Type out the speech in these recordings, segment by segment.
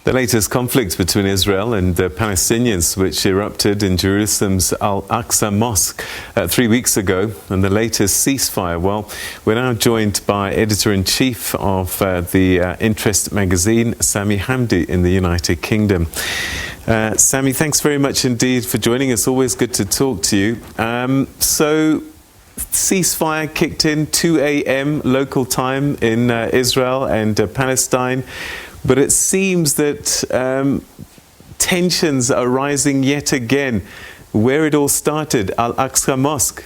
The latest conflict between Israel and Palestinians, which erupted in Jerusalem's Aqsa mosque 3 weeks ago, and the latest ceasefire. Well, we're now joined by editor-in-chief of the Interest magazine, Sami Hamdi, in the United Kingdom. Sami, thanks very much indeed for joining us. Always good to talk to you. So, ceasefire kicked in 2 a.m. local time in Israel and Palestine. But it seems that tensions are rising yet again. Where it all started, Al-Aqsa Mosque.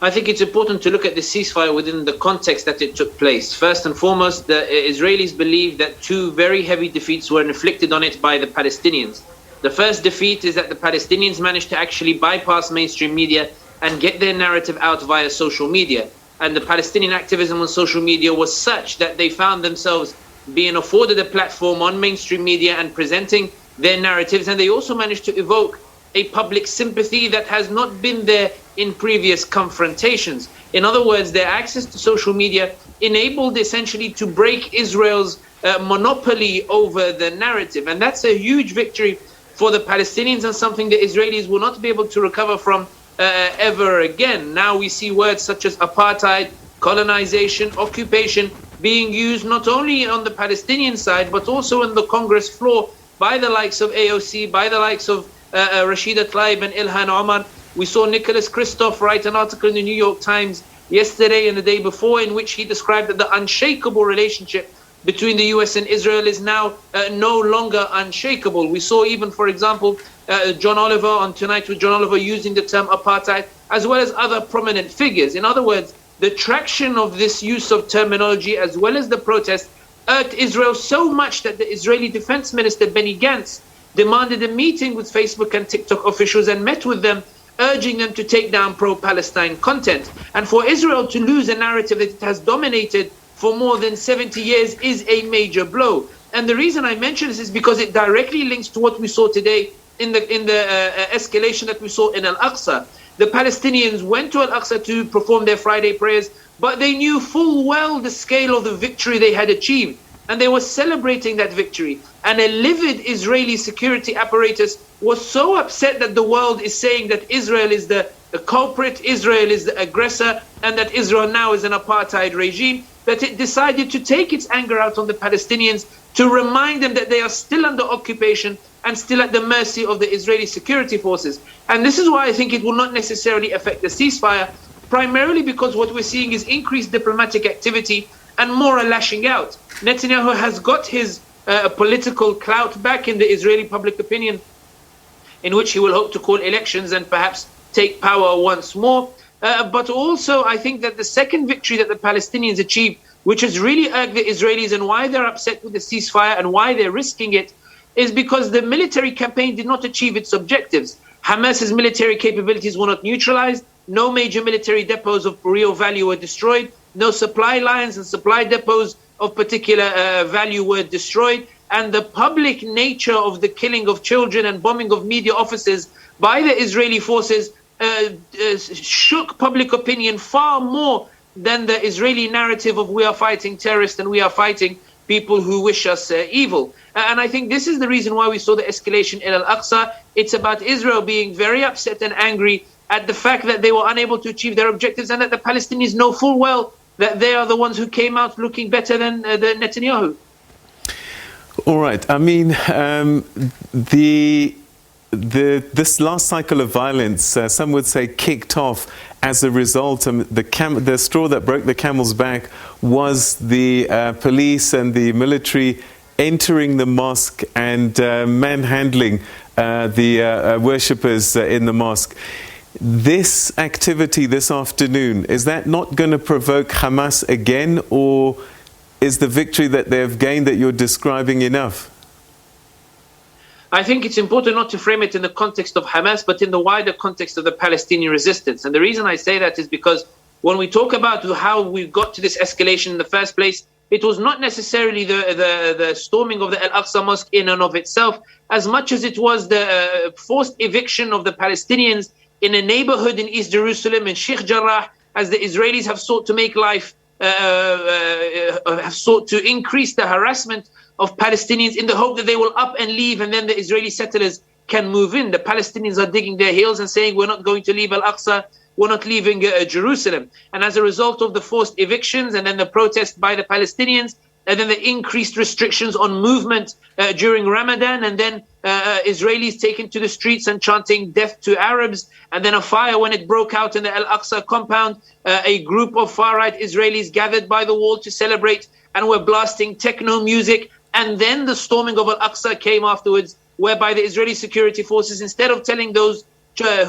I think it's important to look at the ceasefire within the context that it took place. First and foremost, the Israelis believe that two very heavy defeats were inflicted on it by the Palestinians. The first defeat is that the Palestinians managed to actually bypass mainstream media and get their narrative out via social media. And the Palestinian activism on social media was such that they found themselves being afforded a platform on mainstream media and presenting their narratives. And they also managed to evoke a public sympathy that has not been there in previous confrontations. In other words, their access to social media enabled essentially to break Israel's monopoly over the narrative. And that's a huge victory for the Palestinians and something the Israelis will not be able to recover from ever again. Now we see words such as apartheid, colonization, occupation being used not only on the Palestinian side but also on the Congress floor by the likes of AOC, by the likes of Rashida Tlaib and Ilhan Omar. We saw Nicholas Kristof write an article in the New York Times yesterday and the day before in which he described that the unshakable relationship between the US and Israel is now no longer unshakable. We saw even, for example, John Oliver on Tonight with John Oliver using the term apartheid, as well as other prominent figures. In other words, the traction of this use of terminology, as well as the protest, irked Israel so much that the Israeli Defense Minister Benny Gantz demanded a meeting with Facebook and TikTok officials and met with them, urging them to take down pro-Palestine content. And for Israel to lose a narrative that it has dominated for more than 70 years is a major blow. And the reason I mention this is because it directly links to what we saw today in the escalation that we saw in Al-Aqsa. The Palestinians went to Al-Aqsa to perform their Friday prayers, but they knew full well the scale of the victory they had achieved. And they were celebrating that victory. And a livid Israeli security apparatus was so upset that the world is saying that Israel is the culprit, Israel is the aggressor, and that Israel now is an apartheid regime, that it decided to take its anger out on the Palestinians to remind them that they are still under occupation and still at the mercy of the Israeli security forces. And this is why I think it will not necessarily affect the ceasefire, primarily because what we're seeing is increased diplomatic activity and more a lashing out. Netanyahu has got his political clout back in the Israeli public opinion, in which he will hope to call elections and perhaps take power once more. But also, I think that the second victory that the Palestinians achieved, which has really irked the Israelis and why they're upset with the ceasefire and why they're risking it, is because the military campaign did not achieve its objectives. Hamas's military capabilities were not neutralized. No major military depots of real value were destroyed. No supply lines and supply depots of particular value were destroyed. And the public nature of the killing of children and bombing of media offices by the Israeli forces shook public opinion far more than the Israeli narrative of we are fighting terrorists and we are fighting people who wish us evil. And I think this is the reason why we saw the escalation in Al-Aqsa. It's about Israel being very upset and angry at the fact that they were unable to achieve their objectives and that the Palestinians know full well that they are the ones who came out looking better than the Netanyahu. All right. I mean, this last cycle of violence, some would say, kicked off as a result. The straw that broke the camel's back was the police and the military entering the mosque and manhandling the worshippers in the mosque. This activity this afternoon, is that not going to provoke Hamas again, or is the victory that they have gained that you're describing enough? I think it's important not to frame it in the context of Hamas, but in the wider context of the Palestinian resistance. And the reason I say that is because when we talk about how we got to this escalation in the first place, it was not necessarily the storming of the Al-Aqsa Mosque in and of itself, as much as it was the forced eviction of the Palestinians in a neighborhood in East Jerusalem, in Sheikh Jarrah, as the Israelis have sought to make life have sought to increase the harassment of Palestinians in the hope that they will up and leave, and then the Israeli settlers can move in. The Palestinians are digging their heels and saying, we're not going to leave Al-Aqsa, we're not leaving Jerusalem. And as a result of the forced evictions and then the protest by the Palestinians, and then the increased restrictions on movement during Ramadan, and then Israelis taken to the streets and chanting death to Arabs, and then a fire when it broke out in the Al-Aqsa compound, a group of far-right Israelis gathered by the wall to celebrate and were blasting techno music, and then the storming of Al-Aqsa came afterwards, whereby the Israeli security forces, instead of telling those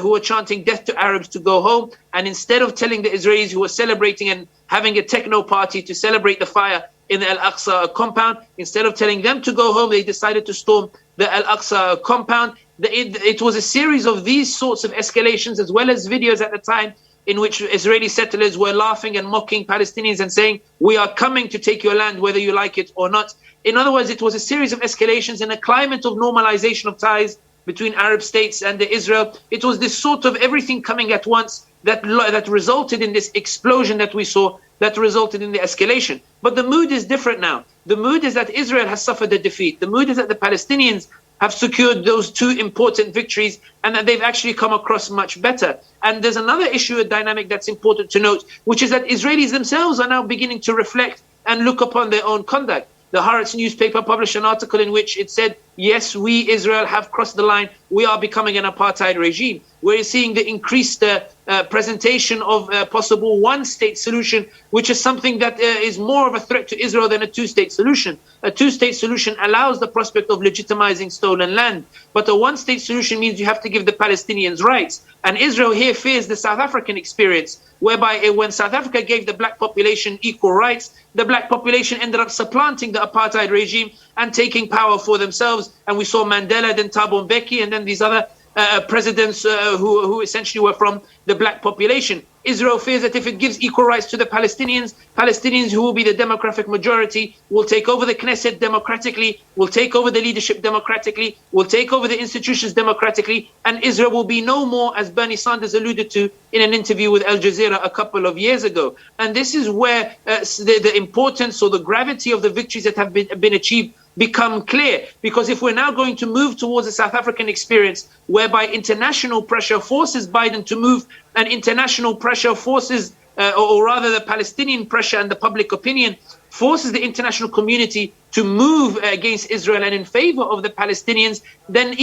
who were chanting death to Arabs to go home, and instead of telling the Israelis who were celebrating and having a techno party to celebrate the fire in the Al-Aqsa compound, instead of telling them to go home, they decided to storm the Al-Aqsa compound. It was a series of these sorts of escalations, as well as videos at the time in which Israeli settlers were laughing and mocking Palestinians and saying, we are coming to take your land whether you like it or not. In other words, it was a series of escalations in a climate of normalization of ties between Arab states and Israel. It was this sort of everything coming at once that resulted in this explosion that we saw, that resulted in the escalation. But the mood is different now. The mood is that Israel has suffered a defeat. The mood is that the Palestinians have secured those two important victories, and that they've actually come across much better. And there's another issue, a dynamic that's important to note, which is that Israelis themselves are now beginning to reflect and look upon their own conduct. The Haaretz newspaper published an article in which it said, yes, we, Israel, have crossed the line. We are becoming an apartheid regime. We're seeing the increased presentation of a possible one-state solution, which is something that is more of a threat to Israel than a two-state solution. A two-state solution allows the prospect of legitimizing stolen land. But a one-state solution means you have to give the Palestinians rights. And Israel here fears the South African experience, whereby when South Africa gave the black population equal rights, the black population ended up supplanting the apartheid regime and taking power for themselves. And we saw Mandela, then Thabo Mbeki, and then these other presidents who essentially were from the black population. Israel fears that if it gives equal rights to the Palestinians who will be the demographic majority, will take over the Knesset democratically, will take over the leadership democratically, will take over the institutions democratically, and Israel will be no more, as Bernie Sanders alluded to in an interview with Al Jazeera a couple of years ago. And this is where the importance or the gravity of the victories that have been achieved become clear. Because if we're now going to move towards a South African experience whereby international pressure forces Biden to move, and international pressure forces, or rather the Palestinian pressure and the public opinion forces the international community to move against Israel and in favor of the Palestinians, then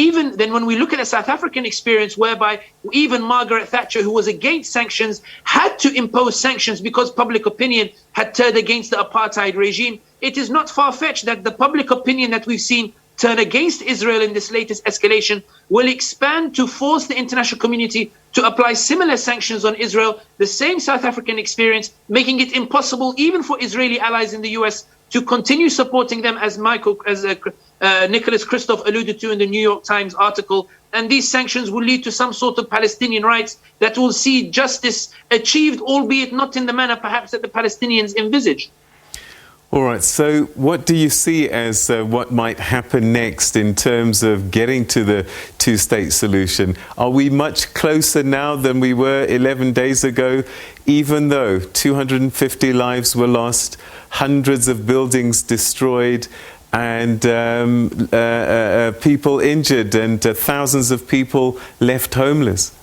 when we look at a South African experience whereby even Margaret Thatcher, who was against sanctions, had to impose sanctions because public opinion had turned against the apartheid regime, it is not far-fetched that the public opinion that we've seen turn against Israel in this latest escalation will expand to force the international community to apply similar sanctions on Israel, the same South African experience, making it impossible even for Israeli allies in the US to continue supporting them, as Nicholas Kristof alluded to in the New York Times article. And these sanctions will lead to some sort of Palestinian rights that will see justice achieved, albeit not in the manner perhaps that the Palestinians envisage. All right, so what do you see as what might happen next in terms of getting to the two-state solution? Are we much closer now than we were 11 days ago, even though 250 lives were lost, hundreds of buildings destroyed, and people injured, and thousands of people left homeless?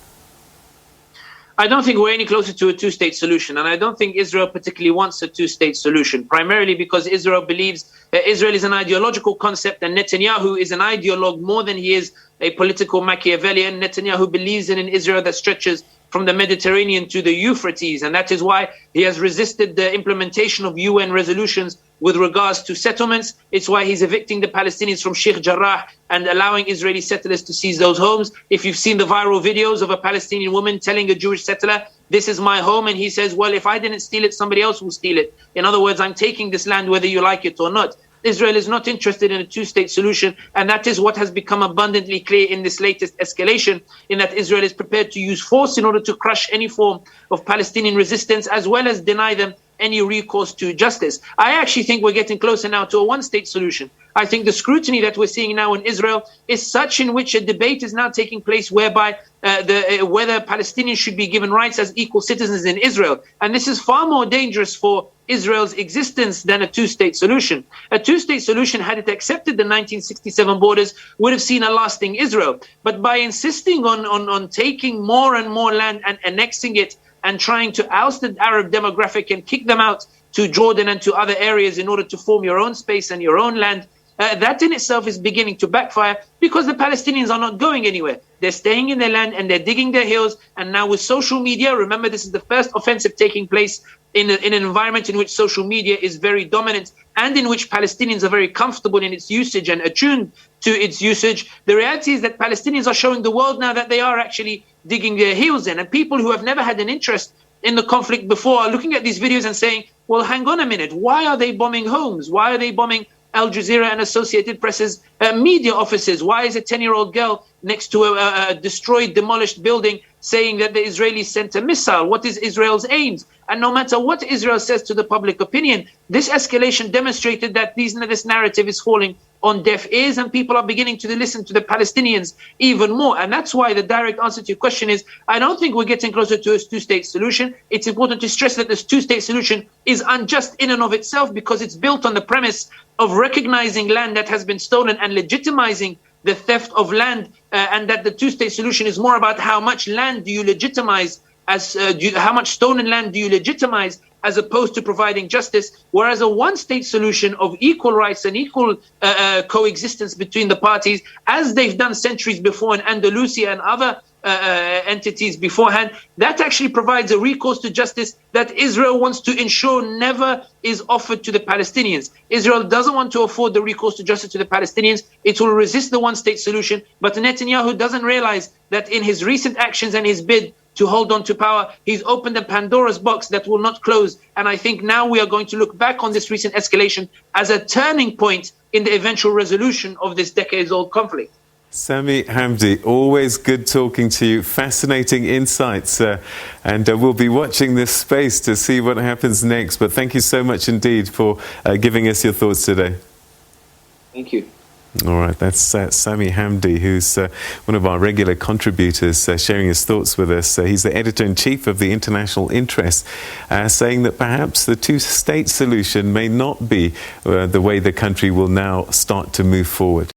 I don't think we're any closer to a two-state solution, and I don't think Israel particularly wants a two-state solution, primarily because Israel believes that Israel is an ideological concept, and Netanyahu is an ideologue more than he is a political Machiavellian. Netanyahu believes in an Israel that stretches from the Mediterranean to the Euphrates, and that is why he has resisted the implementation of UN resolutions with regards to settlements. It's why he's evicting the Palestinians from Sheikh Jarrah and allowing Israeli settlers to seize those homes. If you've seen the viral videos of a Palestinian woman telling a Jewish settler, this is my home, and he says, well, if I didn't steal it, somebody else will steal it. In other words, I'm taking this land whether you like it or not. Israel is not interested in a two-state solution, and that is what has become abundantly clear in this latest escalation, in that Israel is prepared to use force in order to crush any form of Palestinian resistance, as well as deny them any recourse to justice. I actually think we're getting closer now to a one-state solution. I think the scrutiny that we're seeing now in Israel is such in which a debate is now taking place whereby whether Palestinians should be given rights as equal citizens in Israel. And this is far more dangerous for Israel's existence than a two-state solution. A two-state solution, had it accepted the 1967 borders, would have seen a lasting Israel. But by insisting on taking more and more land and annexing it and trying to oust the Arab demographic and kick them out to Jordan and to other areas in order to form your own space and your own land, that in itself is beginning to backfire, because the Palestinians are not going anywhere. They're staying in their land and they're digging their heels. And now with social media, remember, this is the first offensive taking place in an environment in which social media is very dominant and in which Palestinians are very comfortable in its usage and attuned to its usage. The reality is that Palestinians are showing the world now that they are actually digging their heels in. And people who have never had an interest in the conflict before are looking at these videos and saying, well, hang on a minute, why are they bombing homes? Why are they bombing Al Jazeera and Associated Press's media offices? Why is a 10-year-old girl next to a destroyed, demolished building saying that the Israelis sent a missile? What is Israel's aims? And no matter what Israel says to the public opinion, this escalation demonstrated that this narrative is falling on deaf ears, and people are beginning to listen to the Palestinians even more. And that's why the direct answer to your question is, I don't think we're getting closer to a two-state solution. It's important to stress that this two-state solution is unjust in and of itself, because it's built on the premise of recognizing land that has been stolen and legitimizing the theft of land, and that the two-state solution is more about how much land do you legitimize, how much stolen land do you legitimize, as opposed to providing justice. Whereas a one-state solution of equal rights and equal coexistence between the parties, as they've done centuries before in Andalusia and other entities beforehand, that actually provides a recourse to justice that Israel wants to ensure never is offered to the Palestinians. Israel doesn't want to afford the recourse to justice to the Palestinians. It will resist the one-state solution. But Netanyahu doesn't realize that in his recent actions and his bid to hold on to power, he's opened a Pandora's box that will not close. And I think now we are going to look back on this recent escalation as a turning point in the eventual resolution of this decades-old conflict. Sami Hamdi, always good talking to you. Fascinating insights. And we'll be watching this space to see what happens next. But thank you so much indeed for giving us your thoughts today. Thank you. All right, that's Sami Hamdi, who's one of our regular contributors, sharing his thoughts with us. He's the editor-in-chief of the International Interest, saying that perhaps the two-state solution may not be the way the country will now start to move forward.